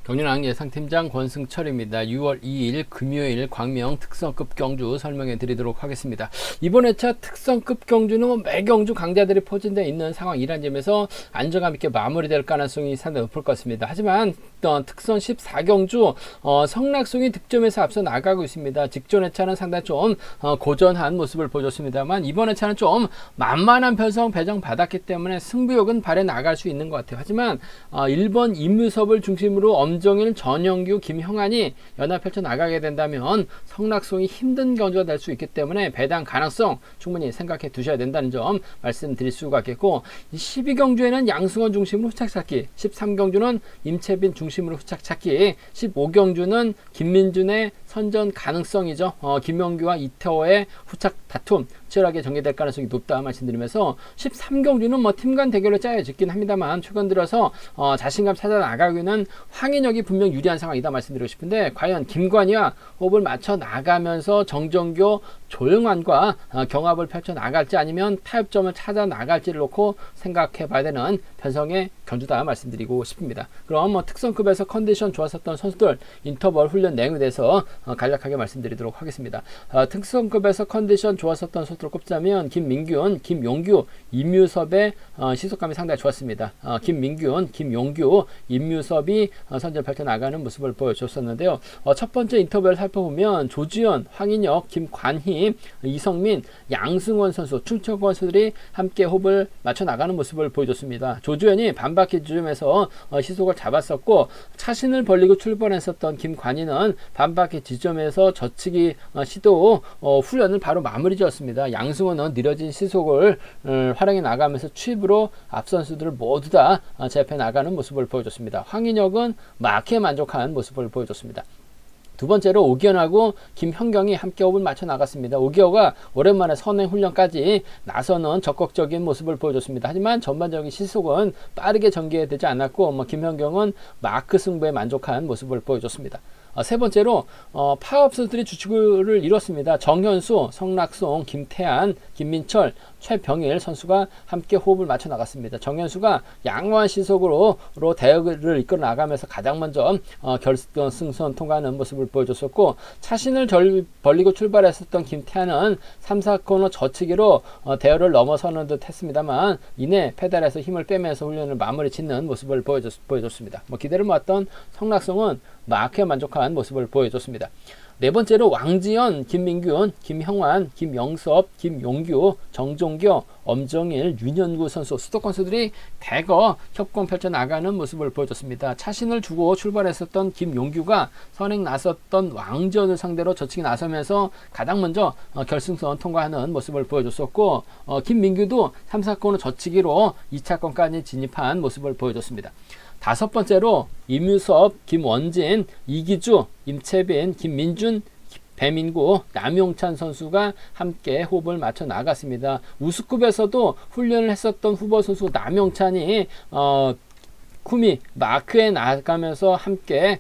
경륜왕 예상팀장 권승철입니다. 6월 2일 금요일 광명 특성급 경주 설명해 드리도록 하겠습니다. 이번 회차 특성급 경주는 매경주 강자들이 포진되어 있는 상황이란 점에서 안정감 있게 마무리될 가능성이 상당히 높을 것 같습니다. 하지만 특선 14경주 성락송이 득점에서 앞서 나가고 있습니다. 직전 회차는 상당히 좀 고전한 모습을 보여줬습니다만 이번 회차는 좀 만만한 편성 배정 받았기 때문에 승부욕은 발에 나갈 수 있는 것 같아요. 하지만 1번 임유섭을 중심으로 엄정일, 전영규, 김형환이 연합 펼쳐 나가게 된다면 성락송이 힘든 경주가 될 수 있기 때문에 배당 가능성 충분히 생각해 두셔야 된다는 점 말씀드릴 수가 있겠고, 12경주에는 양승원 중심으로 후착 찾기, 13경주는 임채빈 중심으로 후착 찾기, 15경주는 김민준의 선전 가능성이죠. 김영규와 이태호의 후착 다툼 치열하게 전개될 가능성이 높다 말씀드리면서, 13경주는 팀 간 대결로 짜여졌긴 합니다만 최근 들어서 자신감 찾아 나가기는 황인혁이 분명 유리한 상황이다 말씀드리고 싶은데, 과연 김관희와 호흡을 맞춰 나가면서 정정교, 조영환과 경합을 펼쳐 나갈지 아니면 타협점을 찾아 나갈지를 놓고 생각해 봐야 되는 편성의 경주다 말씀드리고 싶습니다. 그럼 특성급에서 컨디션 좋았었던 선수들 인터벌 훈련 내용에 대해서 간략하게 말씀드리도록 하겠습니다. 특성급에서 컨디션 좋았었던 선수를 꼽자면 김민균, 김용규, 임유섭의 시속감이 상당히 좋았습니다. 김민균, 김용규, 임유섭이 선전 펼쳐 나가는 모습을 보여줬었는데요. 첫 번째 인터뷰를 살펴보면 조지현, 황인혁, 김관희, 이성민, 양승원 선수, 충청권 선수들이 함께 호흡을 맞춰 나가는 모습을 보여줬습니다. 조주현이 반바퀴 지점에서 시속을 잡았었고, 차신을 벌리고 출발했었던 김관희는 반바퀴 지점에서 젖히기 시도 훈련을 바로 마무리 지었습니다. 양승원은 느려진 시속을 활용해 나가면서 추입으로 앞 선수들을 모두 다 제압해 나가는 모습을 보여줬습니다. 황인혁은 마크에 만족한 모습을 보여줬습니다. 두 번째로 오기현하고 김현경이 함께 호흡을 맞춰 나갔습니다. 오기현가 오랜만에 선행 훈련까지 나서는 적극적인 모습을 보여줬습니다. 하지만 전반적인 시속은 빠르게 전개되지 않았고, 김현경은 마크 승부에 만족한 모습을 보여줬습니다. 세 번째로 파업 선수들이 주축을 이뤘습니다. 정현수, 성락송, 김태한, 김민철, 최병일 선수가 함께 호흡을 맞춰 나갔습니다. 정현수가 양호한 시속으로 대역을 이끌어 나가면서 가장 먼저 결승선 통과하는 모습을 보여줬었고, 차신을 벌리고 출발했었던 김태한은 3, 4코너 젖히기로 대열을 넘어서는 듯 했습니다만 이내 페달에서 힘을 빼면서 훈련을 마무리 짓는 모습을 보여줬습니다. 기대를 모았던 성락송은 마크에 만족한 모습을 보여줬습니다. 네 번째로 왕지연, 김민균, 김형환, 김영섭, 김용규, 정종교, 엄정일, 윤현구 선수, 수도권 선수들이 대거 협공 펼쳐 나가는 모습을 보여줬습니다. 차신을 주고 출발했었던 김용규가 선행 나섰던 왕지연을 상대로 젖히기 나서면서 가장 먼저 결승선 통과하는 모습을 보여줬었고, 김민규도 3, 4코너 젖히기로 2차권까지 진입한 모습을 보여줬습니다. 다섯 번째로 임유섭, 김원진, 이기주, 임채빈, 김민준, 배민구, 남용찬 선수가 함께 호흡을 맞춰 나갔습니다. 우수급에서도 훈련을 했었던 후보 선수 남용찬이 쿠미 마크에 나가면서 함께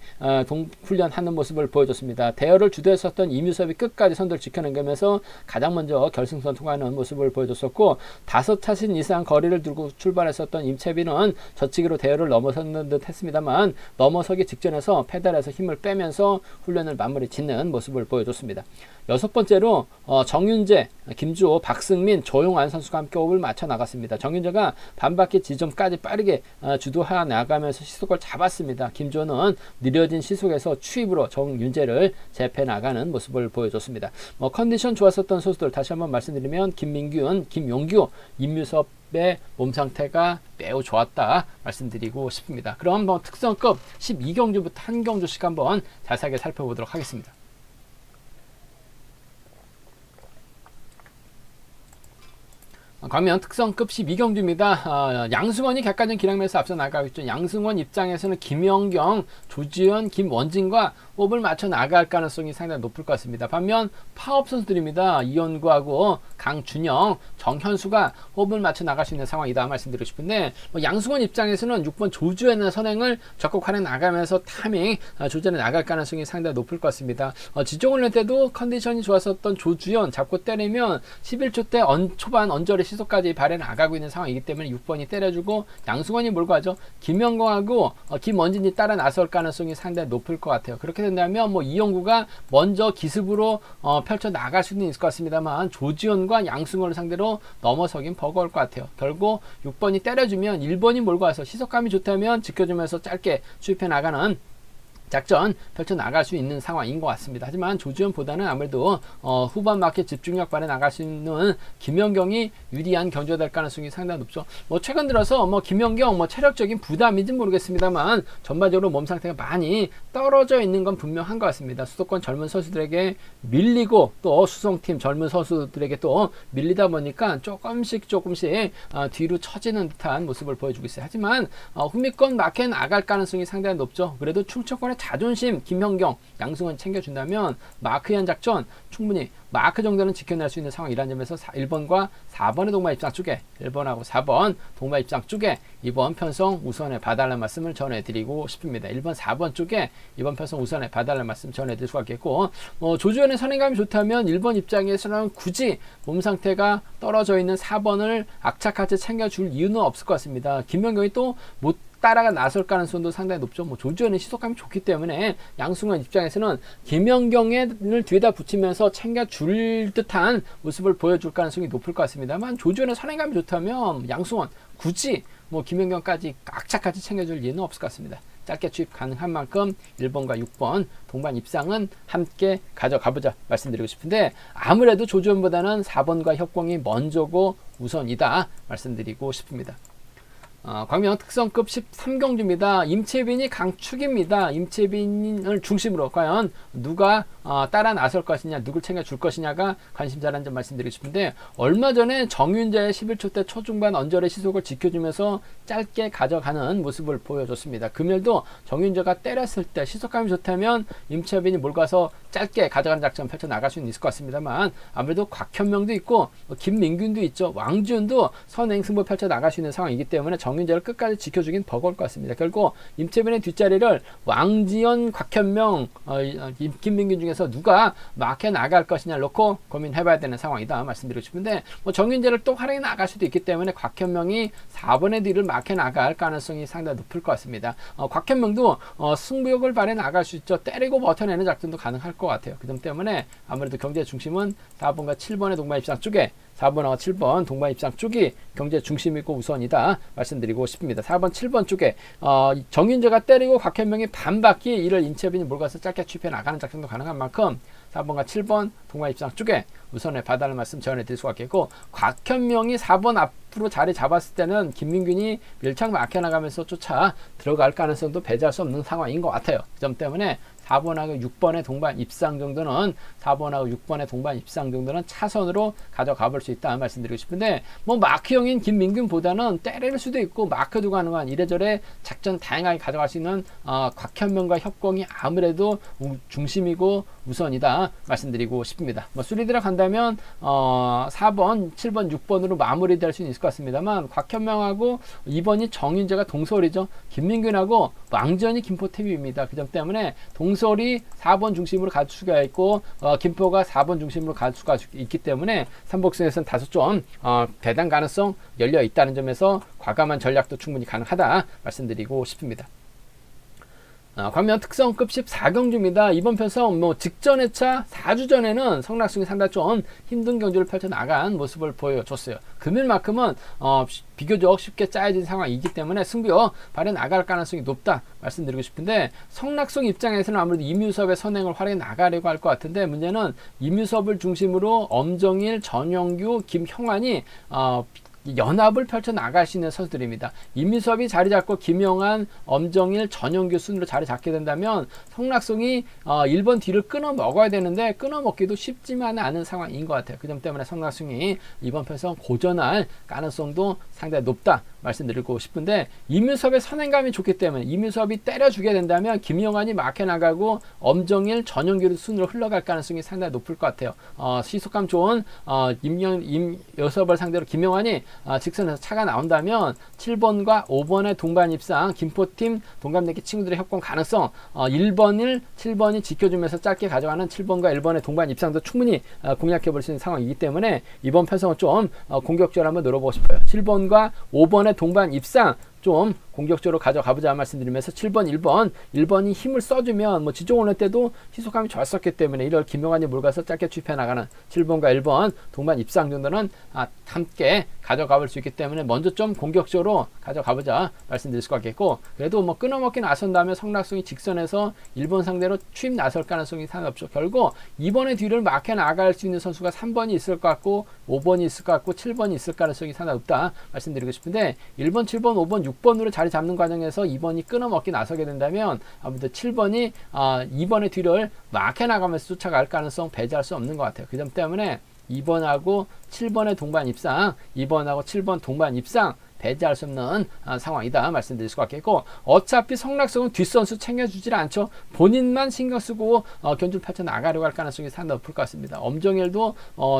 훈련하는 모습을 보여줬습니다. 대열을 주도했었던 임유섭이 끝까지 선두를 지켜내면서 가장 먼저 결승선 통과하는 모습을 보여줬었고, 5차신 이상 거리를 두고 출발했었던 임채빈은 젖히기로 대열을 넘어섰는 듯 했습니다만 넘어서기 직전에서 페달에서 힘을 빼면서 훈련을 마무리 짓는 모습을 보여줬습니다. 여섯 번째로 정윤재, 김주호, 박승민, 조용한 선수가 함께 호흡을 맞춰 나갔습니다. 정윤재가 반바퀴 지점까지 빠르게 주도해 나가면서 시속을 잡았습니다. 김주호는 느려진 시속에서 추입으로 정윤재를 제압해 나가는 모습을 보여줬습니다. 컨디션 좋았었던 선수들 다시 한번 말씀드리면 김민균, 김용규, 임유섭의 몸 상태가 매우 좋았다 말씀드리고 싶습니다. 그럼 특성급 12경주부터 한 경주씩 한번 자세하게 살펴보도록 하겠습니다. 광명 특성급 12경주입니다. 양승원이 객관적 기량에서 앞서 나가고 있죠. 양승원 입장에서는 김연경, 조지현, 김원진과 호흡을 맞춰 나갈 가능성이 상당히 높을 것 같습니다. 반면 파업 선수들입니다. 이현구하고 강준영, 정현수가 호흡을 맞춰 나갈 수 있는 상황이다 말씀드리고 싶은데, 양승원 입장에서는 6번 조주현의 선행을 적극 활용 나가면서 타밍 조절해 나갈 가능성이 상당히 높을 것 같습니다. 지정훈련 때도 컨디션이 좋았었던 조주현 잡고 때리면 11초 때 초반 언저리 시속 시속까지 발에 나가고 있는 상황이기 때문에 6번이 때려주고 양승원이 몰고 가죠. 김영광하고 김원진이 따라 나설 가능성이 상당히 높을 것 같아요. 그렇게 된다면 뭐 이영구가 먼저 기습으로 펼쳐 나갈 수는 있을 것 같습니다만 조지현과 양승원을 상대로 넘어서긴 버거울 것 같아요. 결국 6번이 때려주면 1번이 몰고 와서 시속감이 좋다면 지켜주면서 짧게 추입해 나가는 작전 펼쳐 나갈 수 있는 상황인 것 같습니다. 하지만 조지현보다는 아무래도 후반 마켓 집중력 발에 나갈 수 있는 김연경이 유리한 경주가 될 가능성이 상당히 높죠. 뭐 최근 들어서 뭐 김연경 뭐 체력적인 부담인지는 모르겠습니다만 전반적으로 몸 상태가 많이 떨어져 있는 건 분명한 것 같습니다. 수도권 젊은 선수들에게 밀리고 또 수성팀 젊은 선수들에게 또 밀리다 보니까 조금씩 뒤로 처지는 듯한 모습을 보여주고 있어요. 하지만 후미권 마켓 나갈 가능성이 상당히 높죠. 그래도 충청권의 자존심 김현경, 양승원 챙겨준다면 마크현 작전 충분히 마크 정도는 지켜낼 수 있는 상황이라는 점에서 1번과 4번의 동반 입장 쪽에 1번하고 4번 동반 입장 쪽에 이번 편성 우선에 봐달라는 말씀을 전해드리고 싶습니다. 1번, 4번 쪽에 이번 편성 우선에 봐달라는 말씀 전해드릴 수가 있겠고 조주현의 선행감이 좋다면 1번 입장에서는 굳이 몸 상태가 떨어져 있는 4번을 악착같이 챙겨줄 이유는 없을 것 같습니다. 김현경이 또 못 따라가 나설 가능성도 상당히 높죠. 뭐 조주현의 시속감이 좋기 때문에 양승원 입장에서는 김연경을 뒤에다 붙이면서 챙겨줄 듯한 모습을 보여줄 가능성이 높을 것 같습니다만 조주현의 선행감이 좋다면 양승원 굳이 뭐 김연경까지 악착같이 챙겨줄 이유는 없을 것 같습니다. 짧게 추입 가능한 만큼 1번과 6번 동반 입상은 함께 가져가보자 말씀드리고 싶은데 아무래도 조주현보다는 4번과 협공이 먼저고 우선이다 말씀드리고 싶습니다. 광명 특성급 13경주입니다. 임채빈이 강축입니다. 임채빈을 중심으로 과연 누가 따라 나설 것이냐, 누굴 챙겨줄 것이냐가 관심사라는 점 말씀드리고 싶은데 얼마 전에 정윤재의 11초 대 초중반 언저의 시속을 지켜주면서 짧게 가져가는 모습을 보여줬습니다. 금요일도 정윤재가 때렸을 때 시속감이 좋다면 임채빈이 몰가서 짧게 가져가는 작전 펼쳐 나갈 수는 있을 것 같습니다만 아무래도 곽현명도 있고 김민균도 있죠. 왕지훈도 선행 승부 펼쳐 나갈 수 있는 상황이기 때문에 정윤재를 끝까지 지켜주긴 버거울 것 같습니다. 결국 임채빈의 뒷자리를 왕지연, 곽현명, 김민균 중에서 누가 막혀 나갈 것이냐 놓고 고민해봐야 되는 상황이다 말씀드리고 싶은데 뭐 정윤재를 또 활용해 나갈 수도 있기 때문에 곽현명이 4번의 뒤를 막혀 나갈 가능성이 상당히 높을 것 같습니다. 곽현명도 승부욕을 발휘해 나갈 수 있죠. 때리고 버텨내는 작전도 가능할 것 같아요. 그 점 때문에 아무래도 경제 중심은 4번과 7번의 동반 입상 쪽에 4번하고 7번 동반 입상 쪽이 경제 중심이고 우선이다 말씀드리고 싶습니다. 4번, 7번 쪽에 정윤재가 때리고 곽현명이 반바퀴 이를 임채빈이 몰가서 짧게 추입해 나가는 작전도 가능한 만큼 4번과 7번 동반 입상 쪽에 우선에 봐달라는 말씀 전해드릴 수가 있겠고 곽현명이 4번 앞으로 자리 잡았을 때는 김민균이 밀착 막혀나가면서 쫓아 들어갈 가능성도 배제할 수 없는 상황인 것 같아요. 그 점 때문에 4번하고 6번의 동반 입상 정도는 4번하고 6번의 동반 입상 정도는 차선으로 가져가 볼 수 있다 말씀드리고 싶은데 뭐 마크형인 김민균보다는 때릴 수도 있고 마크도 가능한 이래저래 작전 다양하게 가져갈 수 있는 곽현명과 협공이 아무래도 중심이고 우선이다 말씀드리고 싶습니다. 뭐 수리 들어간다면 4번, 7번, 6번으로 마무리될 수는 있을 것 같습니다만 곽현명하고 2번이 정윤재가 동서울이죠. 김민균하고 왕지연이 김포탭입니다. 그 점 때문에 동서울이 4번 중심으로 갈 수가 있고 김포가 4번 중심으로 갈 수가 있기 때문에 삼복승에서는 다소 좀 배당 가능성 열려 있다는 점에서 과감한 전략도 충분히 가능하다 말씀드리고 싶습니다. 광명 특성급 14경주입니다. 이번 편성 뭐 직전 회차 4주 전에는 성락승이 상당히 좀 힘든 경주를 펼쳐 나간 모습을 보여줬어요. 금일만큼은 비교적 쉽게 짜여진 상황이기 때문에 승부욕 발휘 나갈 가능성이 높다 말씀드리고 싶은데 성락승 입장에서는 아무래도 이뮤섭의 선행을 활용해 나가려고 할 것 같은데 문제는 이뮤섭을 중심으로 엄정일, 전영규, 김형환이 연합을 펼쳐 나갈 수 있는 선수들입니다. 이민섭이 자리 잡고 김영환, 엄정일, 전영규 순으로 자리 잡게 된다면 성락승이 1번 뒤를 끊어 먹어야 되는데 끊어 먹기도 쉽지만 않은 상황인 것 같아요. 그 점 때문에 성락승이 이번 편성 고전할 가능성도 상당히 높다 말씀드리고 싶은데, 이민섭의 선행감이 좋기 때문에 이민섭이 때려주게 된다면 김영환이 막혀 나가고 엄정일, 전용기로 순으로 흘러갈 가능성이 상당히 높을 것 같아요. 시속감 좋은 임여섭을 상대로 김영환이 직선에서 차가 나온다면 7번과 5번의 동반 입상, 김포팀 동갑내기 친구들의 협공 가능성, 1번을 7번이 지켜주면서 짧게 가져가는 7번과 1번의 동반 입상도 충분히 공략해 볼 수 있는 상황이기 때문에 이번 편성은 좀 공격적으로 한번 노려보고 싶어요. 7번과 5번의 동반 입상 좀 공격적으로 가져가보자 말씀드리면서 7번, 1번이 힘을 써주면 뭐 지종 오는 때도 희소감이 좋았었기 때문에 이럴 김영환이 몰가서 짧게 추입해 나가는 7번과 1번 동반 입상 정도는 함께 가져가볼 수 있기 때문에 먼저 좀 공격적으로 가져가보자 말씀드릴 수가 있겠고, 그래도 뭐 끊어먹기 나선다면 성락송이 직선에서 1번 상대로 추입 나설 가능성이 상당히 없죠. 결국 2번의 뒤를 막혀 나갈 수 있는 선수가 3번이 있을 것 같고 5번이 있을 것 같고 7번이 있을 가능성이 상당히 없다 말씀드리고 싶은데, 1번, 7번, 5번, 6번으로 자리 잡는 과정에서 2번이 끊어먹기 나서게 된다면 아무튼 7번이 2번의 뒤를 막혀 나가면서 쫓아갈 가능성 배제할 수 없는 것 같아요. 그 점 때문에 2번하고 7번의 동반 입상, 2번하고 7번 동반 입상 배제할 수 없는 상황이다 말씀드릴 수가 있겠고, 어차피 성락성은 뒷선수 챙겨주질 않죠. 본인만 신경 쓰고 견주를 펼쳐 나가려고 할 가능성이 상당히 높을 것 같습니다. 엄정일도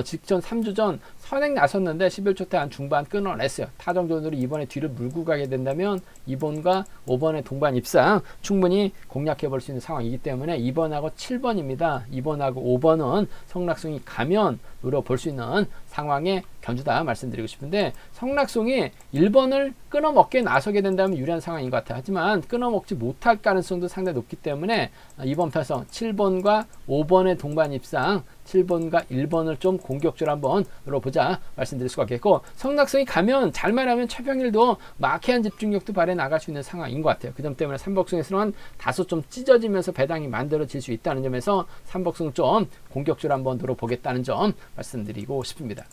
직전 3주 전 선행 나섰는데 11초 때 한 중반 끊어냈어요. 타정전으로 2번의 뒤를 물고 가게 된다면 2번과 5번의 동반 입상 충분히 공략해 볼 수 있는 상황이기 때문에 2번하고 7번입니다. 2번하고 5번은 성락성이 가면 노려볼 수 있는 상황의 견주다 말씀드리고 싶은데, 성락송이 1번을 끊어먹게 나서게 된다면 유리한 상황인 것 같아요. 하지만 끊어먹지 못할 가능성도 상당히 높기 때문에 이번 편성 7번과 5번의 동반 입상, 7번과 1번을 좀 공격적으로 한번 노려보자 말씀드릴 수가 있겠고, 성락성이 가면 잘만 하면 최병일도 마케한 집중력도 발휘해 나갈 수 있는 상황인 것 같아요. 그 점 때문에 삼복승에서는 다소 좀 찢어지면서 배당이 만들어질 수 있다는 점에서 삼복승 좀 공격적으로 한번 노려보겠다는 점 말씀드리고 싶습니다.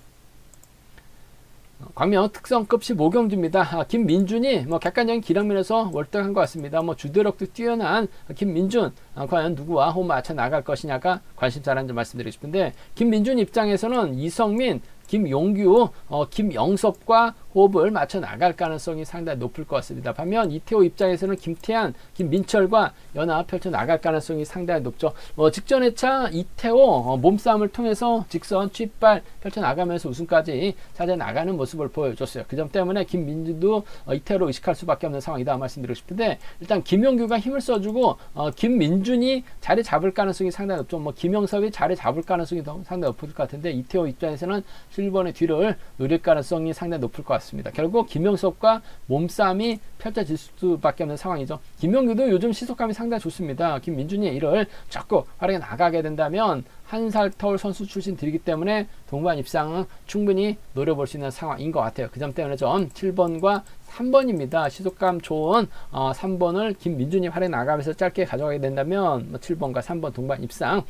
광명 특성급 15경주입니다. 김민준이 객관적인 기량면에서 월등한 것 같습니다. 주도력도 뛰어난 김민준, 과연 누구와 호흡 맞춰 나갈 것이냐가 관심사라는 점 말씀드리고 싶은데, 김민준 입장에서는 이성민, 김용규, 김영섭과 호흡을 맞춰 나갈 가능성이 상당히 높을 것 같습니다. 반면 이태호 입장에서는 김태한, 김민철과 연합 펼쳐 나갈 가능성이 상당히 높죠. 직전 회차 이태호 몸싸움을 통해서 직선 취발 펼쳐 나가면서 우승까지 찾아 나가는 모습을 보여줬어요. 그 점 때문에 김민주도 이태호로 의식할 수밖에 없는 상황이다 말씀드리고 싶은데, 일단 김용규가 힘을 써주고 김민준이 자리 잡을 가능성이 상당히 높죠. 김영섭이 자리 잡을 가능성이 상당히 높을 것 같은데, 이태호 입장에서는 7번의 뒤를 노릴 가능성이 상당히 높을 것 같습니다. 결국 김영섭과 몸싸움이 펼쳐질 수밖에 없는 상황이죠. 김용규도 요즘 시속감이 상당히 좋습니다. 김민준이 이를 적극 활용해 나가게 된다면 한 살 터울 선수 출신들이기 때문에 동반 입상은 충분히 노려볼 수 있는 상황인 것 같아요. 그 점 때문에 좀 7번과 3번입니다. 시속감 좋은 3번을 김민준이 활용해 나가면서 짧게 가져가게 된다면 7번과 3번 동반 입상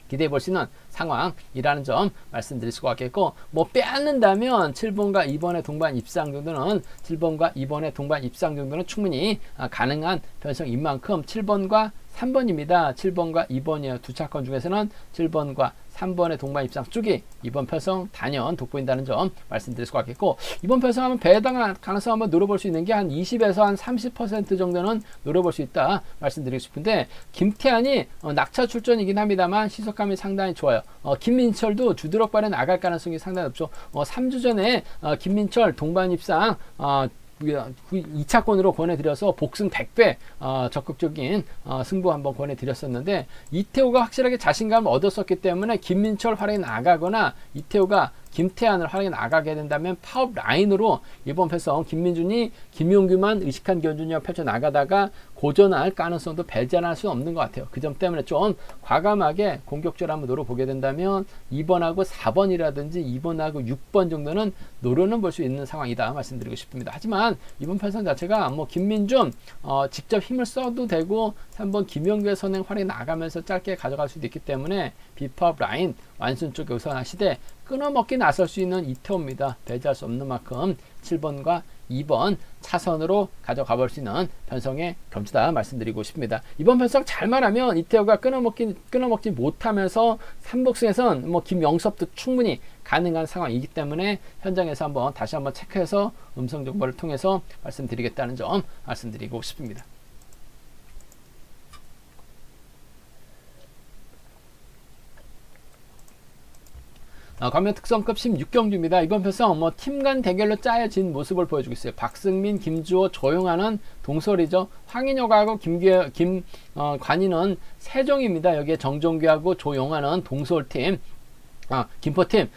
기대해 볼 수 있는 상황이라는 점 말씀드릴 수가 있겠고, 빼앗는다면 7번과 2번의 동반 입상 정도는 7번과 2번의 동반 입상 정도는 충분히 가능한 편성인 만큼 7번과 3번입니다. 7번과 2번이에요. 두 차권 중에서는 7번과 3번의 동반 입상 쪽이 이번 편성 단연 돋보인다는 점 말씀드릴 수가 있겠고, 이번 편성하면 배당 가능성 한번 노려볼 수 있는 게 한 20에서 한 30% 정도는 노려볼 수 있다 말씀드리고 싶은데, 김태환이 낙차 출전이긴 합니다만 시속감이 상당히 좋아요. 김민철도 주드럭 발에 나갈 가능성이 상당히 높죠. 3주 전에 김민철 동반 입상 2차권으로 권해드려서 복승 100배 적극적인 승부 한번 권해드렸었는데, 이태호가 확실하게 자신감을 얻었었기 때문에 김민철 활약이 나가거나 이태호가 김태환을 활용해 나가게 된다면 파업 라인으로 이번 편성 김민준이 김용규만 의식한 견준력 펼쳐 나가다가 고전할 가능성도 배제할 수 없는 것 같아요. 그 점 때문에 좀 과감하게 공격적으로 한번 노려보게 된다면 2번하고 4번이라든지 2번하고 6번 정도는 노려는 볼 수 있는 상황이다 말씀드리고 싶습니다. 하지만 이번 편성 자체가 김민준 직접 힘을 써도 되고 3번 김용규의 선행 활용해 나가면서 짧게 가져갈 수도 있기 때문에 비파업 라인 완순 쪽에 우선하시되 끊어먹기 나설 수 있는 이태호입니다. 배제할 수 없는 만큼 7번과 2번 차선으로 가져가 볼 수 있는 편성의 경주다 말씀드리고 싶습니다. 이번 편성 잘 말하면 이태호가 끊어먹지 못하면서 3복승에선 뭐 김영섭도 충분히 가능한 상황이기 때문에 현장에서 다시 한번 체크해서 음성 정보를 통해서 말씀드리겠다는 점 말씀드리고 싶습니다. 과면 특성급 16경주입니다. 이번 편성 팀 간 대결로 짜여진 모습을 보여주고 있어요. 박승민, 김주호, 조용하는 동설이죠. 황인혁하고 김관희는 세종입니다. 여기에 정종규하고 조용하는 동설팀, 김포팀,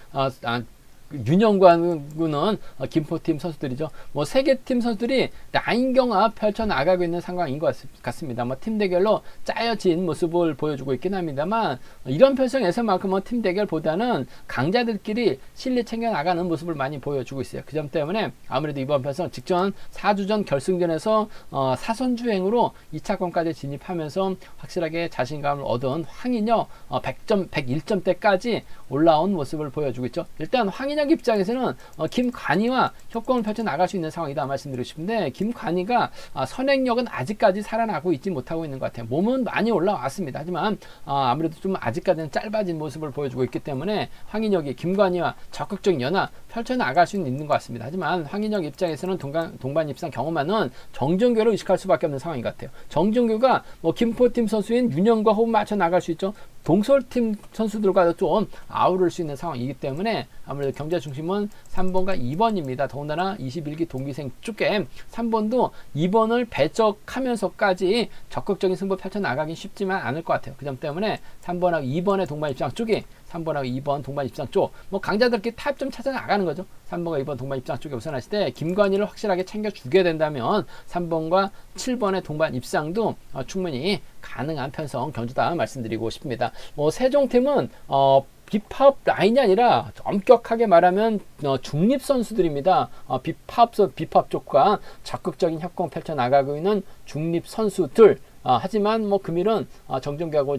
윤영관군은 김포팀 선수들이죠. 뭐 세 개 팀 선수들이 라인 경합 펼쳐 나가고 있는 상황인 것 같습니다. 팀 대결로 짜여진 모습을 보여주고 있긴 합니다만 이런 편성에서만큼은 팀 대결보다는 강자들끼리 실리 챙겨 나가는 모습을 많이 보여주고 있어요. 그 점 때문에 아무래도 이번 편성 직전 4주전 결승전에서 사선 주행으로 2차권까지 진입하면서 확실하게 자신감을 얻은 황인혁 101점대까지 올라온 모습을 보여주고 있죠. 일단 황인혁 입장에서는 김관희와 협공을 펼쳐 나갈 수 있는 상황이다 말씀드리고 싶은데 김관희가 선행력은 아직까지 살아나고 있지 못하고 있는 것 같아요. 몸은 많이 올라왔습니다. 하지만 아무래도 좀 아직까지는 짧아진 모습을 보여주고 있기 때문에 황인혁이 김관희와 적극적인 연합 펼쳐 나갈 수는 있는 것 같습니다. 하지만 황인혁 입장에서는 동반 입상 경험하는 정종규를 의식할 수밖에 없는 상황인 것 같아요. 정종규가 김포팀 선수인 윤영과 호흡 맞춰 나갈 수 있죠. 동설팀 선수들과도 좀 아우를 수 있는 상황이기 때문에 아무래도 경제 중심은 3번과 2번입니다. 더군다나 21기 동기생 쪽에 3번도 2번을 배적하면서까지 적극적인 승부 펼쳐 나가긴 쉽지만 않을 것 같아요. 그 점 때문에 3번하고 2번의 동반 입장 쪽이 3번하고 2번 동반 입장 쪽 강자들끼리 타협점 찾아 나가는 거죠. 3번과 2번 동반 입장 쪽에 우선하실 때 김관희를 확실하게 챙겨주게 된다면 3번과 7번의 동반 입상도 충분히 가능한 편성 경주다 말씀드리고 싶습니다. 세종팀은 비팝 라인이 아니라 엄격하게 말하면 중립 선수들입니다. 비팝 쪽과 적극적인 협공 펼쳐 나가고 있는 중립 선수들. 하지만 금일은 정종규하고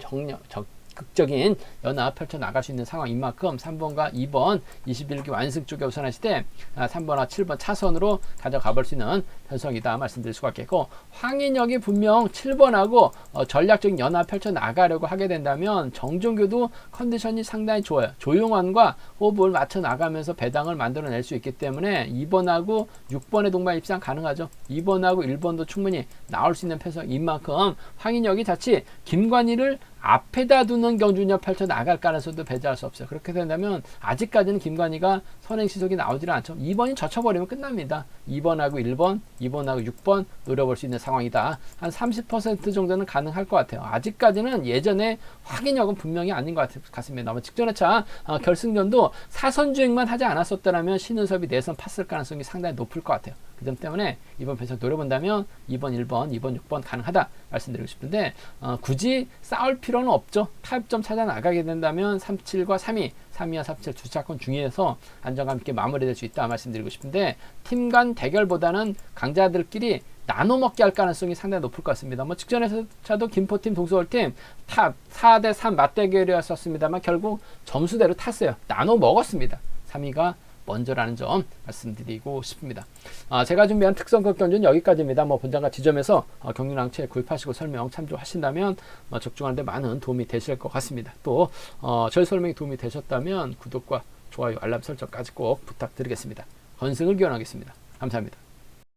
극적인 연합 펼쳐 나갈 수 있는 상황인 만큼 3번과 2번 21기 완승 쪽에 우선하실 때 3번과 7번 차선으로 가져가 볼 수 있는 편성이다 말씀드릴 수가 있겠고 황인혁이 분명 7번하고 전략적인 연합 펼쳐 나가려고 하게 된다면 정종규도 컨디션이 상당히 좋아요. 조용환과 호흡을 맞춰 나가면서 배당을 만들어낼 수 있기 때문에 2번하고 6번의 동반 입상 가능하죠. 2번하고 1번도 충분히 나올 수 있는 편성인 만큼 황인혁이 자칫 김관희를 앞에다 두는 경주력 펼쳐 나갈 가능성도 배제할 수 없어요. 그렇게 된다면 아직까지는 김관희가 선행시속이 나오질 않죠. 2번이 젖혀버리면 끝납니다. 2번하고 1번, 2번하고 6번 노려볼 수 있는 상황이다. 한 30% 정도는 가능할 것 같아요. 아직까지는 예전에 황인혁은 분명히 아닌 것 같습니다. 직전의 차 결승전도 사선주행만 하지 않았었다면 신은섭이 내선 팠을 가능성이 상당히 높을 것 같아요. 그 점 때문에 이번 편성 노려본다면 2번, 1번, 2번, 6번 가능하다 말씀드리고 싶은데 굳이 싸울 필요는 없죠. 타협점 찾아 나가게 된다면 37과 3위와 37 두 차권 중에서 안정감 있게 마무리될 수 있다 말씀드리고 싶은데 팀 간 대결보다는 강자들끼리 나눠 먹게 할 가능성이 상당히 높을 것 같습니다. 직전에서도 김포팀, 동서울팀 탑 4대3 맞대결이었습니다만 결국 점수대로 탔어요. 나눠 먹었습니다. 3위가 먼저라는 점 말씀드리고 싶습니다. 제가 준비한 특성급 경주는 여기까지입니다. 본장과 지점에서 경륜항체 구입하시고 설명 참조하신다면 적중하는 데 많은 도움이 되실 것 같습니다. 또 저희 설명이 도움이 되셨다면 구독과 좋아요, 알람 설정까지 꼭 부탁드리겠습니다. 건승을 기원하겠습니다. 감사합니다.